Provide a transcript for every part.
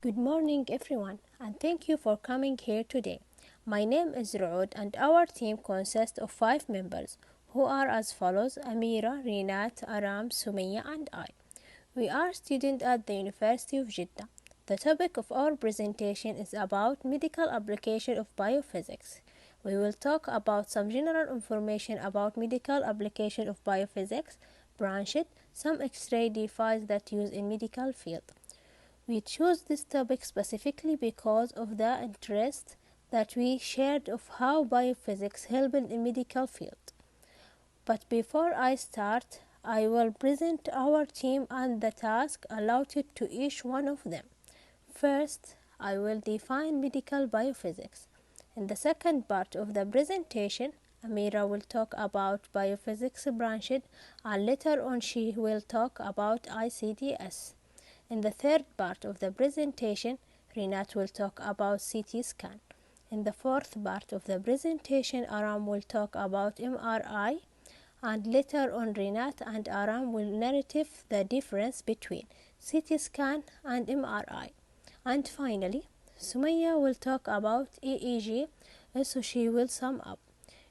Good morning, everyone, and thank you for coming here today. My name is Raoud, and our team consists of 5 members who are as follows: Amira, Rinat, Aram, Sumaya, and I. We are students at the University of Jeddah. The topic of our presentation is about medical application of biophysics. We will talk about some general information about medical application of biophysics, branched, some X-ray devices that use in medical field. We chose this topic specifically because of the interest that we shared of how biophysics help in the medical field. But before I start, I will present our team and the task allotted to each one of them. First, I will define medical biophysics. In the second part of the presentation, Amira will talk about biophysics branched, and later on she will talk about ICDS. In the third part of the presentation, Rinat will talk about CT scan. In the fourth part of the presentation, Aram will talk about MRI, and later on Rinat and Aram will narrate the difference between CT scan and MRI. And finally, Sumaya will talk about EEG, so she will sum up.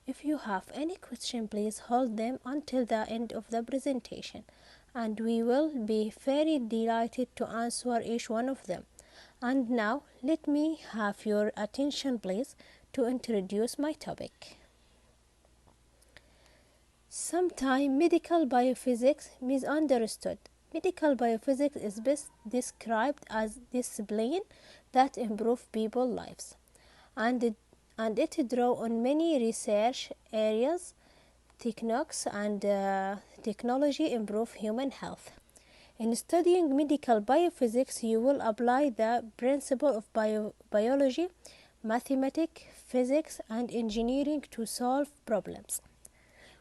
If you have any question, please hold them until the end of the presentation, and we will be very delighted to answer each one of them. And now, let me have your attention, please, to introduce my topic. Sometimes medical biophysics misunderstood. Medical biophysics is best described as discipline that improve people's lives, and it draw on many research areas. Techniques and technology improve human health. In studying medical biophysics, you will apply the principle of biology, mathematics, physics, and engineering to solve problems.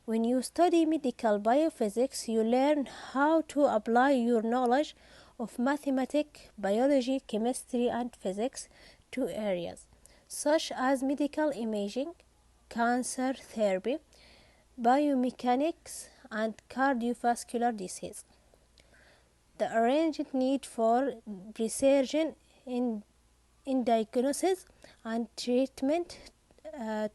When you study medical biophysics, you learn how to apply your knowledge of mathematics, biology, chemistry, and physics to areas such as medical imaging, cancer therapy, biomechanics, and cardiovascular disease. The urgent need for precision in diagnosis and treatment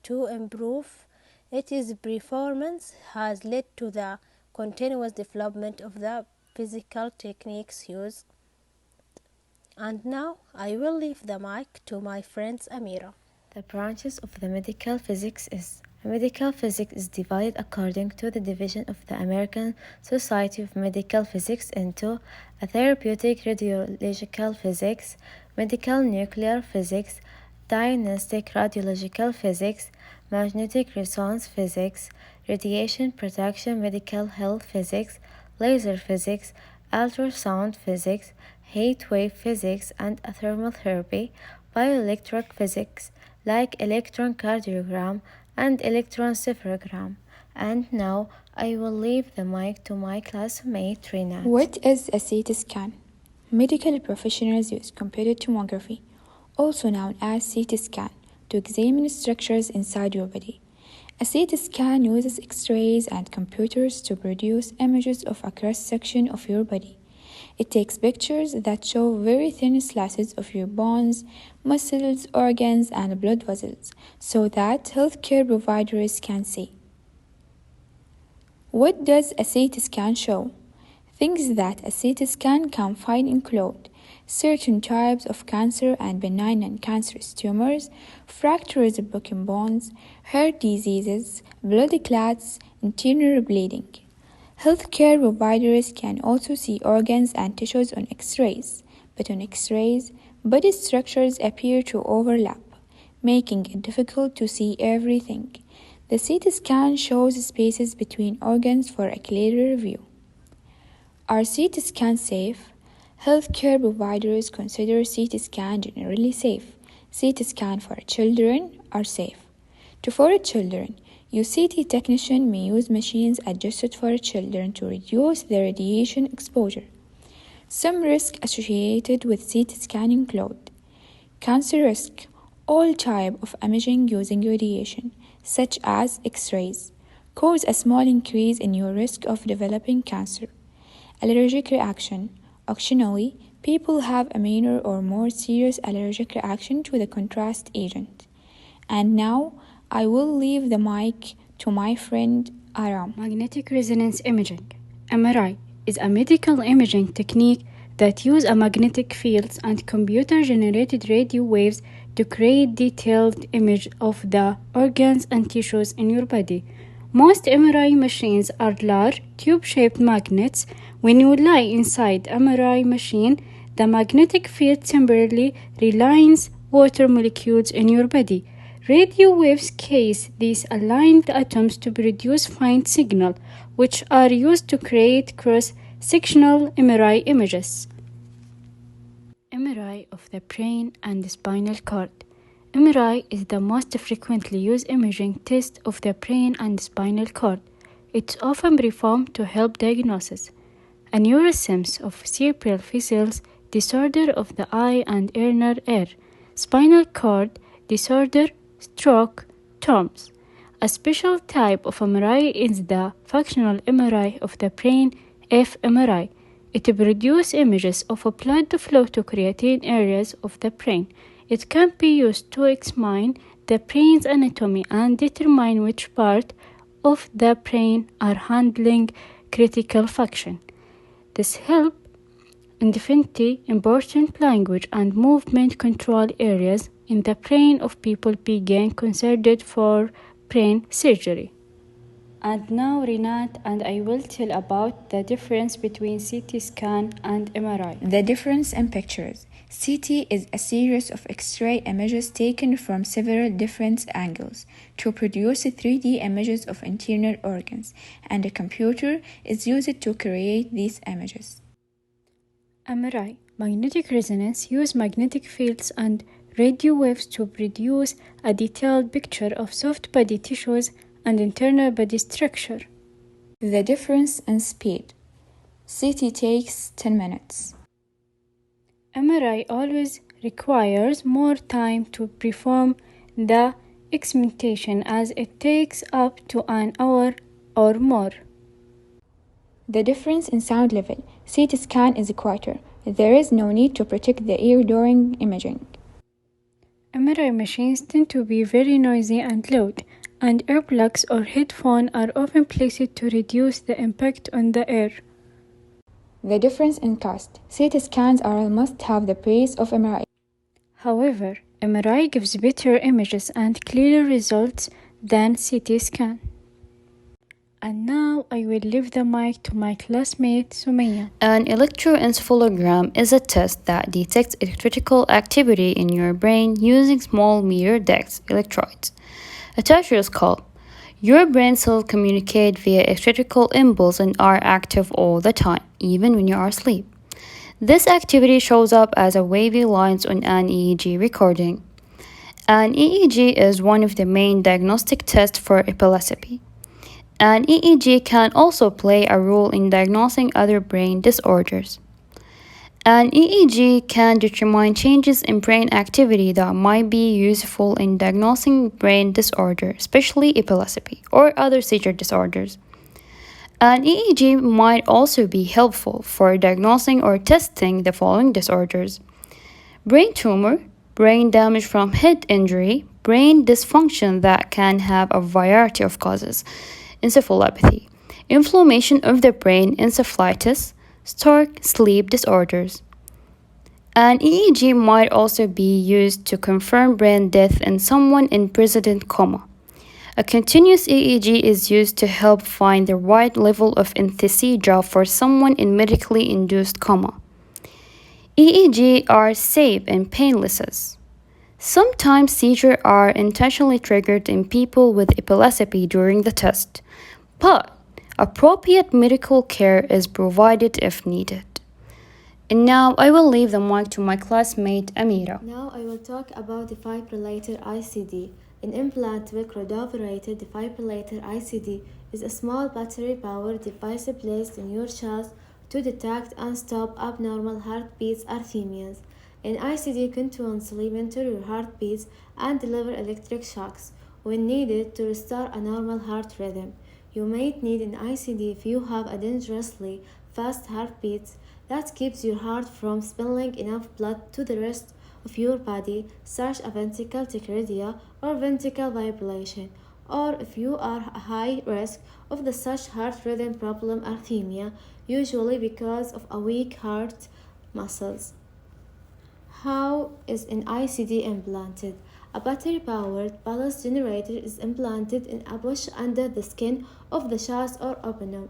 to improve its performance has led to the continuous development of the physical techniques used. And now I will leave the mic to my friend Amira. The branches of the medical physics is medical physics is divided according to the division of the American Society of Medical Physics into a therapeutic radiological physics, medical nuclear physics, diagnostic radiological physics, magnetic resonance physics, radiation protection medical health physics, laser physics, ultrasound physics, heat wave physics, and thermal therapy, bioelectric physics, like electrocardiogram and electroencephalogram. And now I will leave the mic to my classmate Rinat. What is a CT scan? Medical professionals use computed tomography, also known as CT scan, to examine structures inside your body. A CT scan uses X-rays and computers to produce images of a cross-section of your body. It takes pictures that show very thin slices of your bones, muscles, organs, and blood vessels, so that healthcare providers can see. What does a CT scan show? Things that a CT scan can find include certain types of cancer and benign and cancerous tumors, fractures of broken bones, heart diseases, blood clots, internal bleeding. Healthcare providers can also see organs and tissues on X-rays, but on X-rays, body structures appear to overlap, making it difficult to see everything. The CT scan shows spaces between organs for a clearer view. Are CT scans safe? Healthcare providers consider CT scan generally safe. CT scan for children are safe. For children, your CT technician may use machines adjusted for children to reduce their radiation exposure. Some risks associated with CT scan include cancer risk, all types of imaging using radiation, such as X-rays, cause a small increase in your risk of developing cancer. Allergic reaction. Occasionally, People have a minor or more serious allergic reaction to the contrast agent. And now I will leave the mic to my friend Aram. Magnetic resonance imaging, MRI, is a medical imaging technique that uses a magnetic fields and computer-generated radio waves to create detailed image of the organs and tissues in your body. Most MRI machines are large, tube-shaped magnets. When you lie inside MRI machine, the magnetic field temporarily realigns water molecules in your body. Radio waves case these aligned atoms to produce fine signal, which are used to create cross-sectional MRI images. MRI of the brain and the spinal cord. MRI is the most frequently used imaging test of the brain and spinal cord. It's often performed to help diagnosis aneurysms of cerebral vessels, disorder of the eye and inner ear, spinal cord disorder, stroke, TORMS. A special type of MRI is the functional MRI of the brain, fMRI. It produces images of a blood flow to create areas of the brain. It can be used to examine the brain's anatomy and determine which part of the brain are handling critical function. This helps identify important language and movement control areas in the brain of people being considered for brain surgery. And now Rinat and I will tell about the difference between CT scan and MRI. The difference in pictures. CT is a series of X-ray images taken from several different angles to produce 3D images of internal organs, and a computer is used to create these images. MRI, magnetic resonance, use magnetic fields and radio waves to produce a detailed picture of soft body tissues and internal body structure. The difference in speed. CT takes 10 minutes. MRI always requires more time to perform the examination as it takes up to an hour or more. The difference in sound level. CT scan is quieter. There is no need to protect the ear during imaging. MRI machines tend to be very noisy and loud, and earplugs or headphones are often placed to reduce the impact on the ear. The difference in cost. CT scans are a must-have the price of MRI. However, MRI gives better images and clearer results than CT scan. And now I will leave the mic to my classmate Sumaya. An electroencephalogram is a test that detects electrical activity in your brain using small mirror ducts, electrodes, attached to your skull. Your brain cells communicate via electrical impulse and are active all the time, even when you are asleep. This activity shows up as a wavy lines on an EEG recording. An EEG is one of the main diagnostic tests for epilepsy. An EEG can also play a role in diagnosing other brain disorders. An EEG can determine changes in brain activity that might be useful in diagnosing brain disorder, especially epilepsy or other seizure disorders. An EEG might also be helpful for diagnosing or testing the following disorders: brain tumor, brain damage from head injury, brain dysfunction that can have a variety of causes, encephalopathy, inflammation of the brain, encephalitis, stroke, sleep disorders. An EEG might also be used to confirm brain death in someone in present coma. A continuous EEG is used to help find the right level of anesthesia for someone in medically induced coma. EEG are safe and painless. Sometimes seizures are intentionally triggered in people with epilepsy during the test, but appropriate medical care is provided if needed. And now I will leave the mic to my classmate Amira. Now I will talk about defibrillator ICD. An implantable cryodominated defibrillator ICD is a small battery-powered device placed in your chest to detect and stop abnormal heartbeats arrhythmias. An ICD continuously monitor your heartbeats and deliver electric shocks when needed to restore a normal heart rhythm. You might need an ICD if you have a dangerously fast heartbeat, that keeps your heart from spilling enough blood to the rest of your body, such as ventricular tachycardia or ventricular fibrillation, or if you are a high risk of the such heart rhythm problem arrhythmia, usually because of a weak heart muscles. How is an ICD implanted? A battery-powered pulse generator is implanted in a bush under the skin of the chest or abdomen.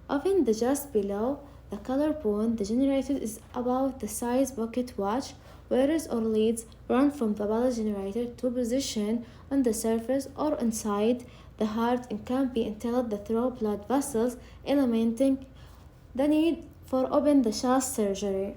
Often just below the collarbone, the generator is about the size pocket watch. Wires or leads run from the pulse generator to position on the surface or inside the heart and can be instilled through blood vessels, eliminating the need for open the chest surgery.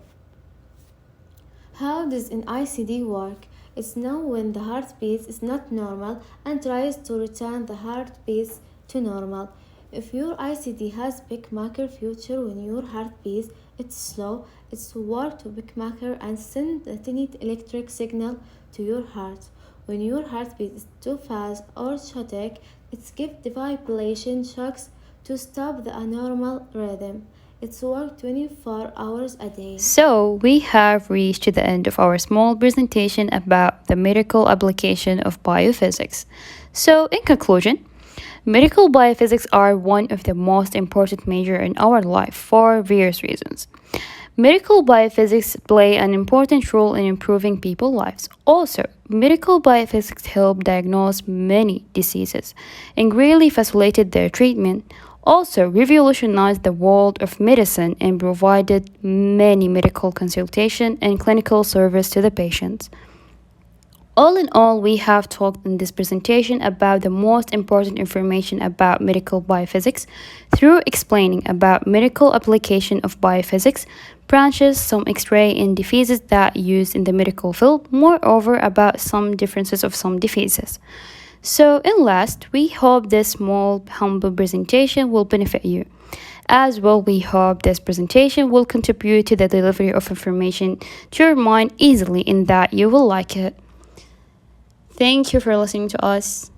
How does an ICD work? It's known when the heartbeat is not normal and tries to return the heartbeat to normal. If your ICD has pacemaker feature when your heartbeat is slow, it's work to pacemaker and send a tiny electric signal to your heart. When your heartbeat is too fast or chaotic, it gives defibrillation shocks to stop the abnormal rhythm. It's work 24 hours a day. So, we have reached to the end of our small presentation about the medical application of biophysics. So, in conclusion, medical biophysics are one of the most important major in our life for various reasons. Medical biophysics play an important role in improving people's lives. Also, medical biophysics help diagnose many diseases and greatly facilitated their treatment. Also, revolutionized the world of medicine and provided many medical consultation and clinical service to the patients. All in all, we have talked in this presentation about the most important information about medical biophysics through explaining about medical application of biophysics, branches, some X-ray and diseases that used in the medical field, moreover about some differences of some diseases. So, in last, we hope this small, humble presentation will benefit you. As well, we hope this presentation will contribute to the delivery of information to your mind easily and that you will like it. Thank you for listening to us.